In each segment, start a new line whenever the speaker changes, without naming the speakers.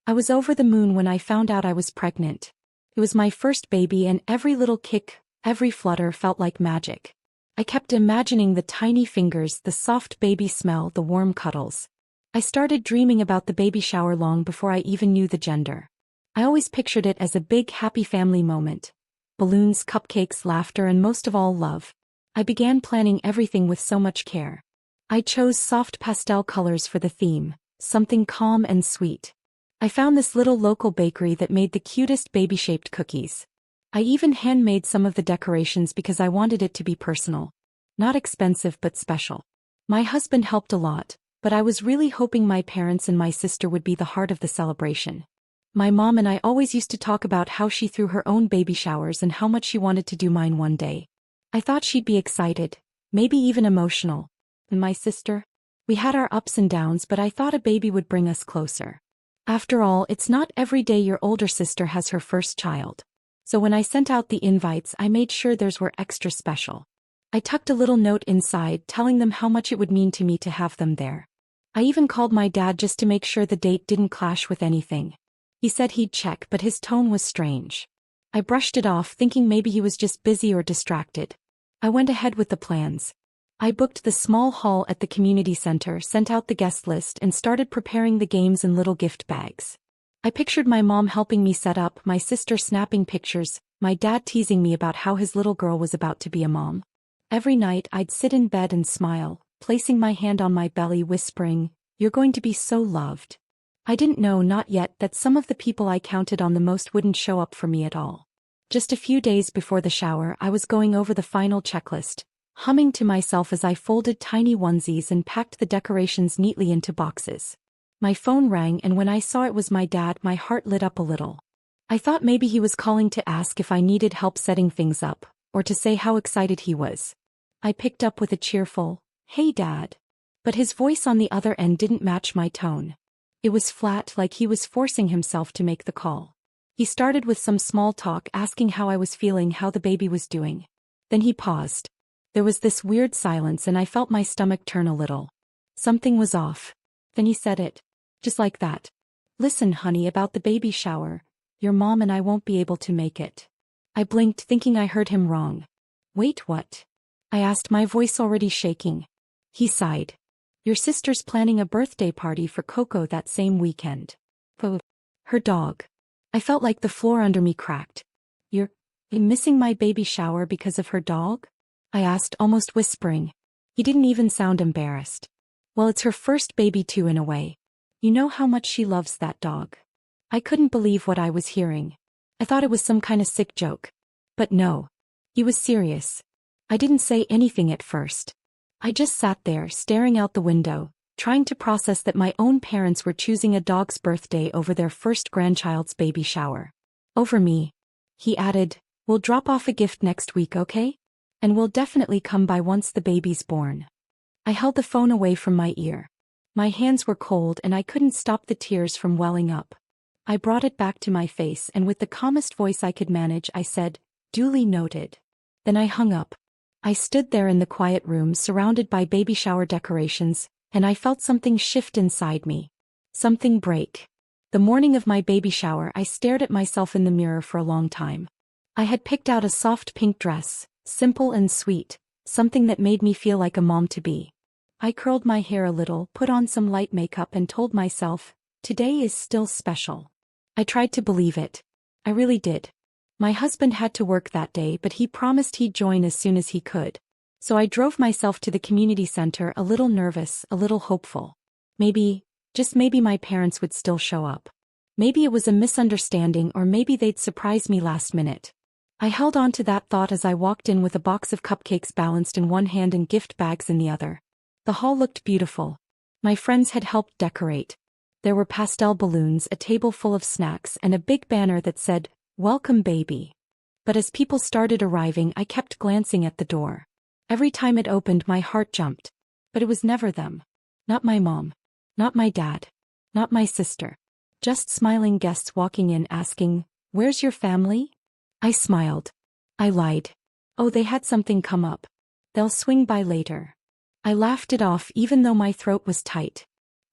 I was over the moon when I found out I was pregnant. It was my first baby and every little kick, every flutter felt like magic. I kept imagining the tiny fingers, the soft baby smell, the warm cuddles. I started dreaming about the baby shower long before I even knew the gender. I always pictured it as a big happy family moment. Balloons, cupcakes, laughter, and most of all love. I began planning everything with so much care. I chose soft pastel colors for the theme, something calm and sweet. I found this little local bakery that made the cutest baby-shaped cookies. I even handmade some of the decorations because I wanted it to be personal. Not expensive but special. My husband helped a lot, but I was really hoping my parents and my sister would be the heart of the celebration. My mom and I always used to talk about how she threw her own baby showers and how much she wanted to do mine one day. I thought she'd be excited, maybe even emotional. And my sister? We had our ups and downs, but I thought a baby would bring us closer. After all, it's not every day your older sister has her first child. So when I sent out the invites, I made sure theirs were extra special. I tucked a little note inside telling them how much it would mean to me to have them there. I even called my dad just to make sure the date didn't clash with anything. He said he'd check, but his tone was strange. I brushed it off, thinking maybe he was just busy or distracted. I went ahead with the plans. I booked the small hall at the community center, sent out the guest list, and started preparing the games and little gift bags. I pictured my mom helping me set up, my sister snapping pictures, my dad teasing me about how his little girl was about to be a mom. Every night I'd sit in bed and smile, placing my hand on my belly, whispering, "You're going to be so loved." I didn't know, not yet, that some of the people I counted on the most wouldn't show up for me at all. Just a few days before the shower, I was going over the final checklist, humming to myself as I folded tiny onesies and packed the decorations neatly into boxes. My phone rang, and when I saw it was my dad, my heart lit up a little. I thought maybe he was calling to ask if I needed help setting things up, or to say how excited he was. I picked up with a cheerful, "Hey Dad." But his voice on the other end didn't match my tone. It was flat, like he was forcing himself to make the call. He started with some small talk, asking how I was feeling, how the baby was doing. Then he paused. There was this weird silence and I felt my stomach turn a little. Something was off. Then he said it. Just like that. "Listen, honey, about the baby shower. Your mom and I won't be able to make it." I blinked, thinking I heard him wrong. "Wait, what?" I asked, my voice already shaking. He sighed. "Your sister's planning a birthday party for Coco that same weekend." Her dog. I felt like the floor under me cracked. You're missing my baby shower because of her dog?" I asked, almost whispering. He didn't even sound embarrassed. "Well, it's her first baby too, in a way. You know how much she loves that dog." I couldn't believe what I was hearing. I thought it was some kind of sick joke. But no. He was serious. I didn't say anything at first. I just sat there, staring out the window, trying to process that my own parents were choosing a dog's birthday over their first grandchild's baby shower. "Over me." He added, "We'll drop off a gift next week, okay? And we'll definitely come by once the baby's born." I held the phone away from my ear. My hands were cold and I couldn't stop the tears from welling up. I brought it back to my face and with the calmest voice I could manage I said, "Duly noted." Then I hung up. I stood there in the quiet room surrounded by baby shower decorations, and I felt something shift inside me. Something break. The morning of my baby shower I stared at myself in the mirror for a long time. I had picked out a soft pink dress, simple and sweet, something that made me feel like a mom-to-be. I curled my hair a little, put on some light makeup and told myself, today is still special. I tried to believe it. I really did. My husband had to work that day, but he promised he'd join as soon as he could. So I drove myself to the community center, a little nervous, a little hopeful. Maybe, just maybe my parents would still show up. Maybe it was a misunderstanding, or maybe they'd surprise me last minute. I held on to that thought as I walked in with a box of cupcakes balanced in one hand and gift bags in the other. The hall looked beautiful. My friends had helped decorate. There were pastel balloons, a table full of snacks, and a big banner that said, "Welcome, baby." But as people started arriving, I kept glancing at the door. Every time it opened, my heart jumped. But it was never them. Not my mom. Not my dad. Not my sister. Just smiling guests walking in asking, "Where's your family?" I smiled. I lied. "Oh, they had something come up. They'll swing by later." I laughed it off even though my throat was tight.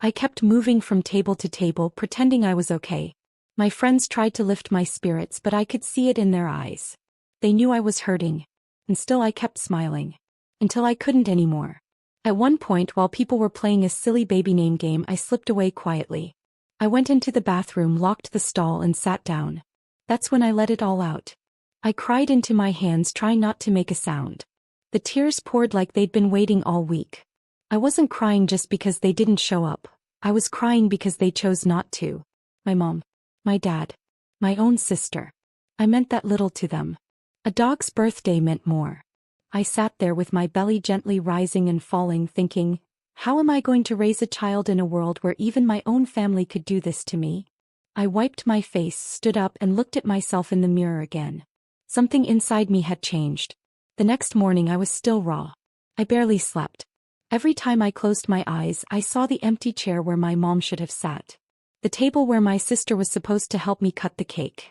I kept moving from table to table pretending I was okay. My friends tried to lift my spirits but I could see it in their eyes. They knew I was hurting. And still I kept smiling. Until I couldn't anymore. At one point while people were playing a silly baby name game I slipped away quietly. I went into the bathroom, locked the stall and sat down. That's when I let it all out. I cried into my hands trying not to make a sound. The tears poured like they'd been waiting all week. I wasn't crying just because they didn't show up. I was crying because they chose not to. My mom. My dad. My own sister. I meant that little to them. A dog's birthday meant more. I sat there with my belly gently rising and falling thinking, how am I going to raise a child in a world where even my own family could do this to me? I wiped my face, stood up and looked at myself in the mirror again. Something inside me had changed. The next morning I was still raw. I barely slept. Every time I closed my eyes I saw the empty chair where my mom should have sat. The table where my sister was supposed to help me cut the cake.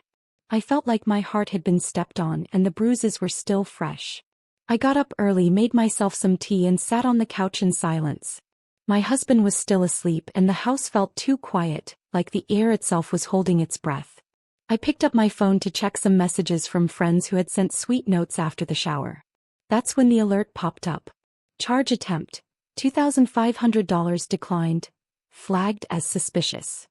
I felt like my heart had been stepped on and the bruises were still fresh. I got up early, made myself some tea and sat on the couch in silence. My husband was still asleep and the house felt too quiet, like the air itself was holding its breath. I picked up my phone to check some messages from friends who had sent sweet notes after the shower. That's when the alert popped up. Charge attempt. $2,500 declined. Flagged as suspicious.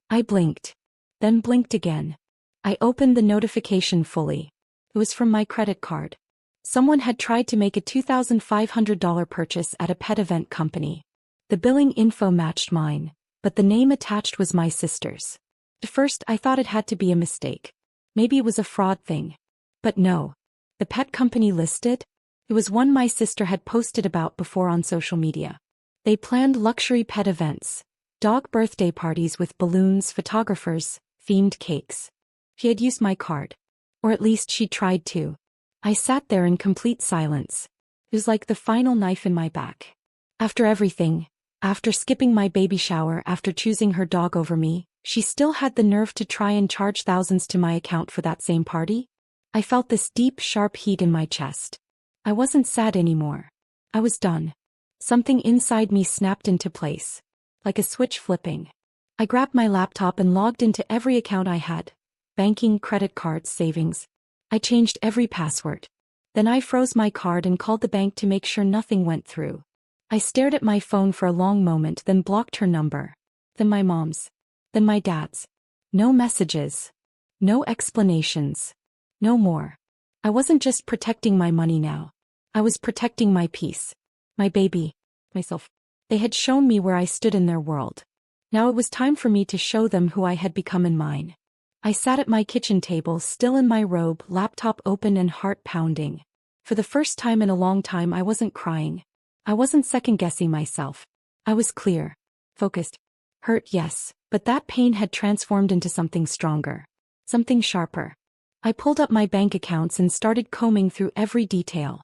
I blinked. Then blinked again. I opened the notification fully. It was from my credit card. Someone had tried to make a $2,500 purchase at a pet event company. The billing info matched mine, but the name attached was my sister's. At first I thought it had to be a mistake. Maybe it was a fraud thing. But no. The pet company listed? It was one my sister had posted about before on social media. They planned luxury pet events, dog birthday parties with balloons, photographers, themed cakes. She had used my card. Or at least she tried to. I sat there in complete silence. It was like the final knife in my back. After everything, after skipping my baby shower, after choosing her dog over me, she still had the nerve to try and charge thousands to my account for that same party? I felt this deep, sharp heat in my chest. I wasn't sad anymore. I was done. Something inside me snapped into place. Like a switch flipping. I grabbed my laptop and logged into every account I had. Banking, credit cards, savings. I changed every password. Then I froze my card and called the bank to make sure nothing went through. I stared at my phone for a long moment, then blocked her number. Then my mom's. Then my dad's. No messages. No explanations. No more. I wasn't just protecting my money now. I was protecting my peace. My baby. Myself. They had shown me where I stood in their world. Now it was time for me to show them who I had become in mine. I sat at my kitchen table, still in my robe, laptop open and heart pounding. For the first time in a long time I wasn't crying. I wasn't second-guessing myself. I was clear. Focused. Hurt, yes, but that pain had transformed into something stronger. Something sharper. I pulled up my bank accounts and started combing through every detail.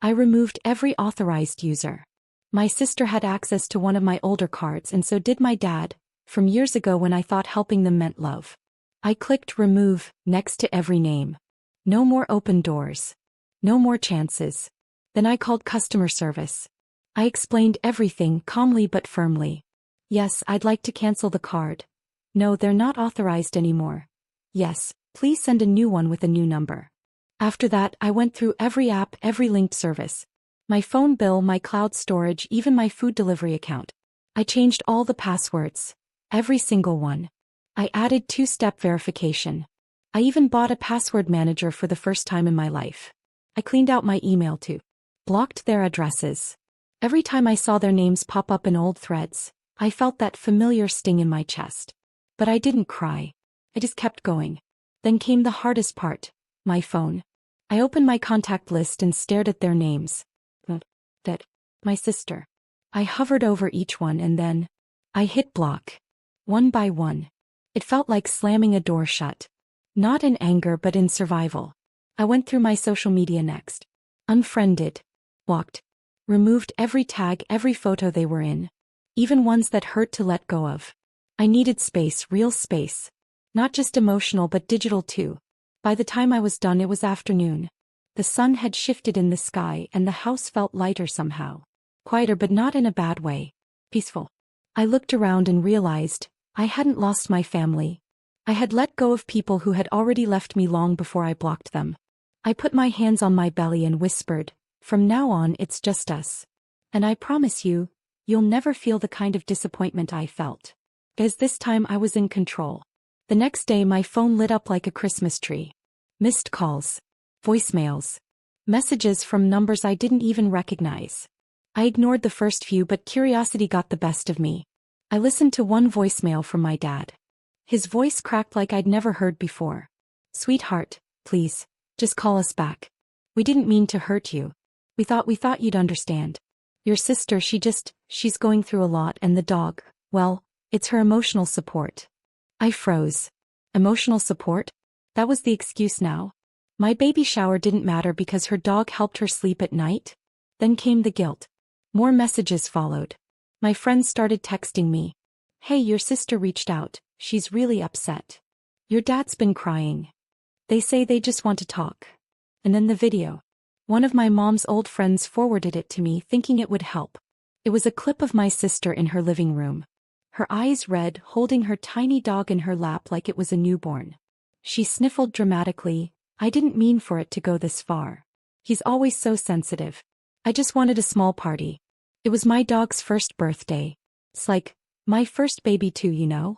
I removed every authorized user. My sister had access to one of my older cards and so did my dad, from years ago when I thought helping them meant love. I clicked remove next to every name. No more open doors. No more chances. Then I called customer service. I explained everything calmly but firmly. Yes, I'd like to cancel the card. No, they're not authorized anymore. Yes, please send a new one with a new number. After that, I went through every app, every linked service. My phone bill, my cloud storage, even my food delivery account. I changed all the passwords. Every single one. I added two-step verification. I even bought a password manager for the first time in my life. I cleaned out my email too. Blocked their addresses. Every time I saw their names pop up in old threads, I felt that familiar sting in my chest. But I didn't cry. I just kept going. Then came the hardest part, my phone. I opened my contact list and stared at their names. That, my sister. I hovered over each one and then, I hit block. One by one. It felt like slamming a door shut. Not in anger but in survival. I went through my social media next. Unfriended. Blocked. Removed every tag, every photo they were in. Even ones that hurt to let go of. I needed space, real space. Not just emotional but digital too. By the time I was done it was afternoon. The sun had shifted in the sky and the house felt lighter somehow. Quieter but not in a bad way. Peaceful. I looked around and realized I hadn't lost my family. I had let go of people who had already left me long before I blocked them. I put my hands on my belly and whispered, "From now on it's just us. And I promise you, you'll never feel the kind of disappointment I felt. Because this time I was in control." The next day my phone lit up like a Christmas tree. Missed calls. Voicemails. Messages from numbers I didn't even recognize. I ignored the first few, but curiosity got the best of me. I listened to one voicemail from my dad. His voice cracked like I'd never heard before. "Sweetheart, please, just call us back. We didn't mean to hurt you. We thought you'd understand. Your sister, she's going through a lot, and the dog, well, it's her emotional support." I froze. Emotional support? That was the excuse now? My baby shower didn't matter because her dog helped her sleep at night? Then came the guilt. More messages followed. My friends started texting me. "Hey, your sister reached out. She's really upset. Your dad's been crying. They say they just want to talk." And then the video. One of my mom's old friends forwarded it to me thinking it would help. It was a clip of my sister in her living room. Her eyes red, holding her tiny dog in her lap like it was a newborn. She sniffled dramatically. "I didn't mean for it to go this far. He's always so sensitive. I just wanted a small party. It was my dog's first birthday. It's like, my first baby too, you know?"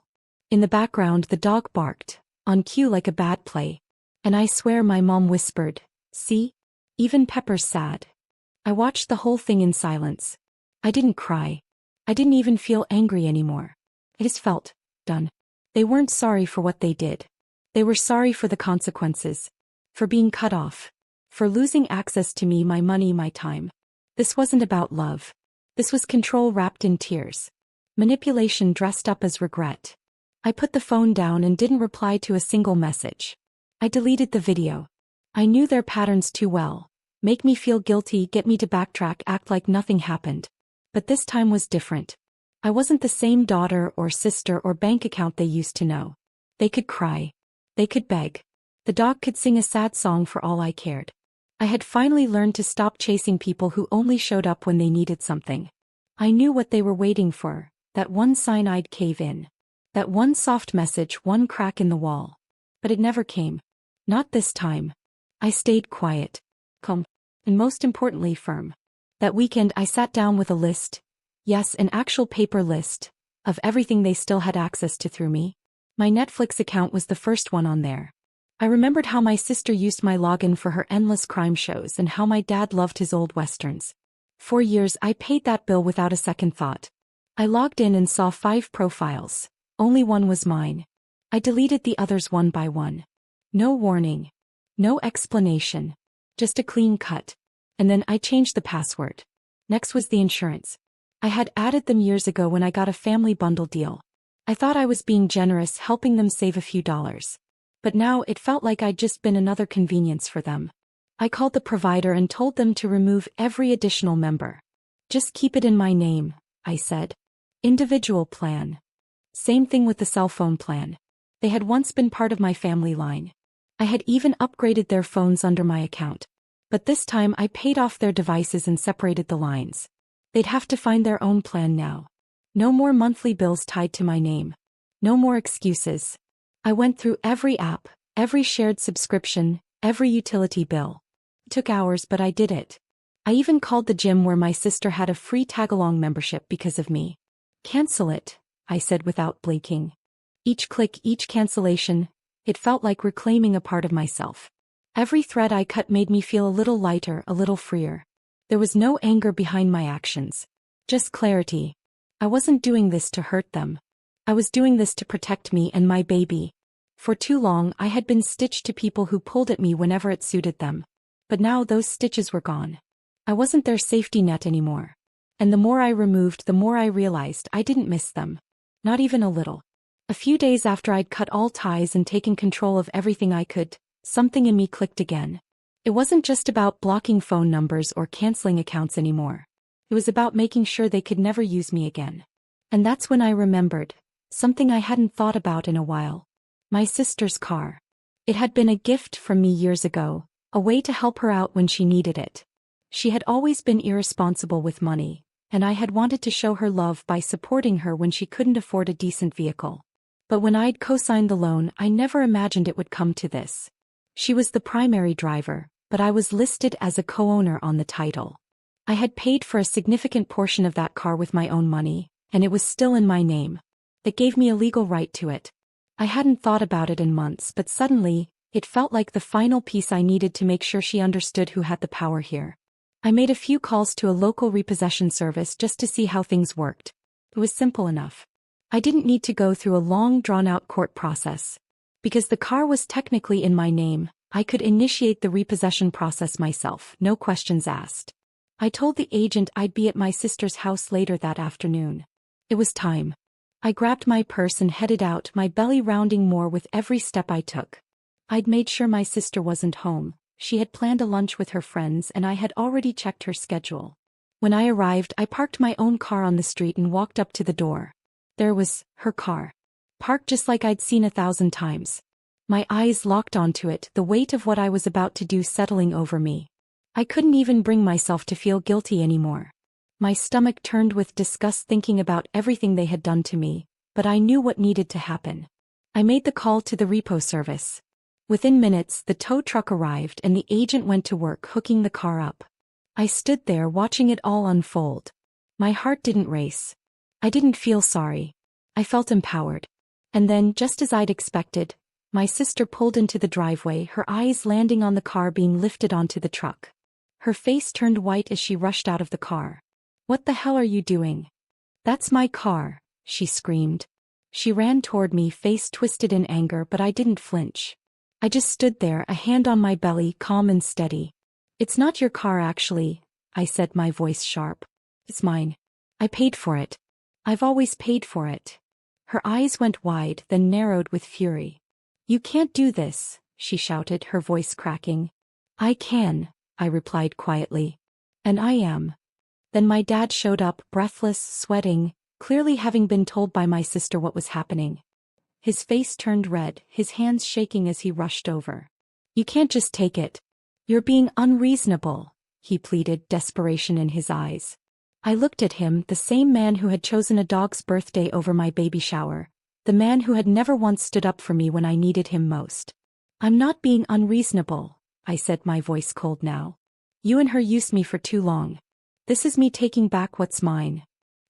In the background the dog barked, on cue like a bad play. And I swear my mom whispered, "See? Even Pepper's sad." I watched the whole thing in silence. I didn't cry. I didn't even feel angry anymore. I just felt done. They weren't sorry for what they did. They were sorry for the consequences. For being cut off. For losing access to me, my money, my time. This wasn't about love. This was control wrapped in tears. Manipulation dressed up as regret. I put the phone down and didn't reply to a single message. I deleted the video. I knew their patterns too well. Make me feel guilty, get me to backtrack, act like nothing happened. But this time was different. I wasn't the same daughter or sister or bank account they used to know. They could cry. They could beg. The dog could sing a sad song for all I cared. I had finally learned to stop chasing people who only showed up when they needed something. I knew what they were waiting for, that one sign I'd cave in. That one soft message, one crack in the wall. But it never came. Not this time. I stayed quiet, calm, and most importantly firm. That weekend I sat down with a list, yes, an actual paper list, of everything they still had access to through me. My Netflix account was the first one on there. I remembered how my sister used my login for her endless crime shows and how my dad loved his old westerns. For years I paid that bill without a second thought. I logged in and saw 5 profiles. Only one was mine. I deleted the others one by one. No warning. No explanation. Just a clean cut. And then I changed the password. Next was the insurance. I had added them years ago when I got a family bundle deal. I thought I was being generous, helping them save a few dollars. But now it felt like I'd just been another convenience for them. I called the provider and told them to remove every additional member. "Just keep it in my name," I said. "Individual plan." Same thing with the cell phone plan. They had once been part of my family line. I had even upgraded their phones under my account. But this time I paid off their devices and separated the lines. They'd have to find their own plan now. No more monthly bills tied to my name. No more excuses. I went through every app, every shared subscription, every utility bill. It took hours, but I did it. I even called the gym where my sister had a free tag-along membership because of me. "Cancel it," I said without blinking. Each click, each cancellation, it felt like reclaiming a part of myself. Every thread I cut made me feel a little lighter, a little freer. There was no anger behind my actions. Just clarity. I wasn't doing this to hurt them. I was doing this to protect me and my baby. For too long I had been stitched to people who pulled at me whenever it suited them. But now those stitches were gone. I wasn't their safety net anymore. And the more I removed, the more I realized I didn't miss them. Not even a little. A few days after I'd cut all ties and taken control of everything I could, something in me clicked again. It wasn't just about blocking phone numbers or canceling accounts anymore. It was about making sure they could never use me again. And that's when I remembered something I hadn't thought about in a while. My sister's car. It had been a gift from me years ago, a way to help her out when she needed it. She had always been irresponsible with money, and I had wanted to show her love by supporting her when she couldn't afford a decent vehicle. But when I'd co-signed the loan, I never imagined it would come to this. She was the primary driver, but I was listed as a co-owner on the title. I had paid for a significant portion of that car with my own money, and it was still in my name. That gave me a legal right to it. I hadn't thought about it in months, but suddenly, it felt like the final piece I needed to make sure she understood who had the power here. I made a few calls to a local repossession service just to see how things worked. It was simple enough. I didn't need to go through a long drawn-out court process. Because the car was technically in my name, I could initiate the repossession process myself, no questions asked. I told the agent I'd be at my sister's house later that afternoon. It was time. I grabbed my purse and headed out, my belly rounding more with every step I took. I'd made sure my sister wasn't home. She had planned a lunch with her friends and I had already checked her schedule. When I arrived, I parked my own car on the street and walked up to the door. There was her car. Parked just like I'd seen 1,000 times. My eyes locked onto it, the weight of what I was about to do settling over me. I couldn't even bring myself to feel guilty anymore. My stomach turned with disgust thinking about everything they had done to me, but I knew what needed to happen. I made the call to the repo service. Within minutes, the tow truck arrived and the agent went to work hooking the car up. I stood there watching it all unfold. My heart didn't race. I didn't feel sorry. I felt empowered. And then, just as I'd expected, my sister pulled into the driveway, her eyes landing on the car being lifted onto the truck. Her face turned white as she rushed out of the car. "What the hell are you doing?" "That's my car," she screamed. She ran toward me, face twisted in anger, but I didn't flinch. I just stood there, a hand on my belly, calm and steady. "It's not your car actually," I said, my voice sharp. "It's mine. I paid for it. I've always paid for it." Her eyes went wide, then narrowed with fury. "You can't do this," she shouted, her voice cracking. "I can," I replied quietly. "And I am." Then my dad showed up, breathless, sweating, clearly having been told by my sister what was happening. His face turned red, his hands shaking as he rushed over. "You can't just take it. You're being unreasonable," he pleaded, desperation in his eyes. I looked at him, the same man who had chosen a dog's birthday over my baby shower, the man who had never once stood up for me when I needed him most. "I'm not being unreasonable," I said, my voice cold now. "You and her used me for too long. This is me taking back what's mine."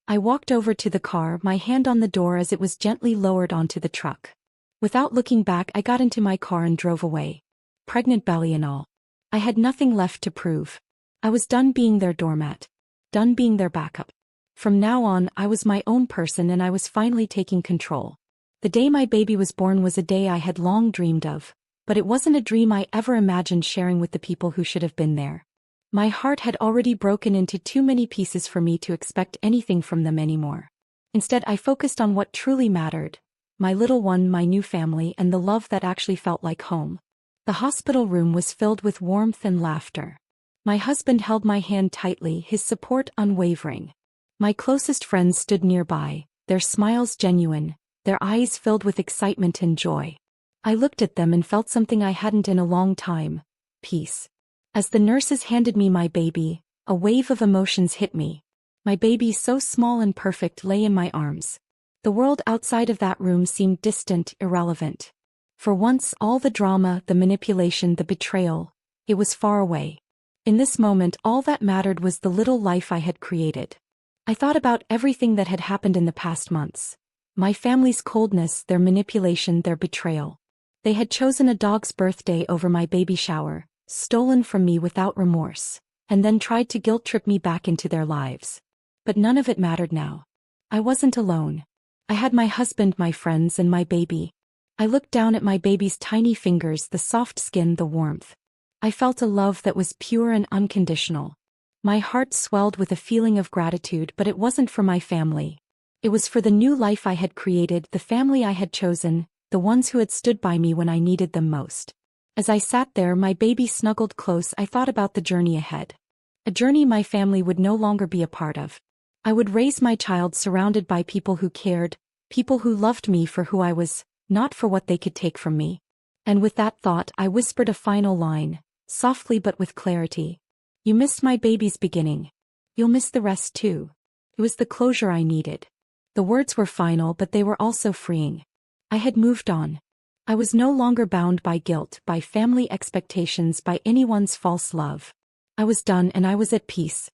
I walked over to the car, my hand on the door as it was gently lowered onto the truck. Without looking back, I got into my car and drove away. Pregnant belly and all. I had nothing left to prove. I was done being their doormat. Done being their backup. From now on, I was my own person and I was finally taking control. The day my baby was born was a day I had long dreamed of, but it wasn't a dream I ever imagined sharing with the people who should have been there. My heart had already broken into too many pieces for me to expect anything from them anymore. Instead, I focused on what truly mattered: my little one, my new family, and the love that actually felt like home. The hospital room was filled with warmth and laughter. My husband held my hand tightly, his support unwavering. My closest friends stood nearby, their smiles genuine, their eyes filled with excitement and joy. I looked at them and felt something I hadn't in a long time: peace. As the nurses handed me my baby, a wave of emotions hit me. My baby, so small and perfect, lay in my arms. The world outside of that room seemed distant, irrelevant. For once, all the drama, the manipulation, the betrayal, it was far away. In this moment, all that mattered was the little life I had created. I thought about everything that had happened in the past months. My family's coldness, their manipulation, their betrayal. They had chosen a dog's birthday over my baby shower, stolen from me without remorse, and then tried to guilt-trip me back into their lives. But none of it mattered now. I wasn't alone. I had my husband, my friends, and my baby. I looked down at my baby's tiny fingers, the soft skin, the warmth. I felt a love that was pure and unconditional. My heart swelled with a feeling of gratitude, but it wasn't for my family. It was for the new life I had created, the family I had chosen, the ones who had stood by me when I needed them most. As I sat there, my baby snuggled close, I thought about the journey ahead. A journey my family would no longer be a part of. I would raise my child surrounded by people who cared, people who loved me for who I was, not for what they could take from me. And with that thought, I whispered a final line, softly but with clarity. "You missed my baby's beginning. You'll miss the rest too." It was the closure I needed. The words were final, but they were also freeing. I had moved on. I was no longer bound by guilt, by family expectations, by anyone's false love. I was done and I was at peace.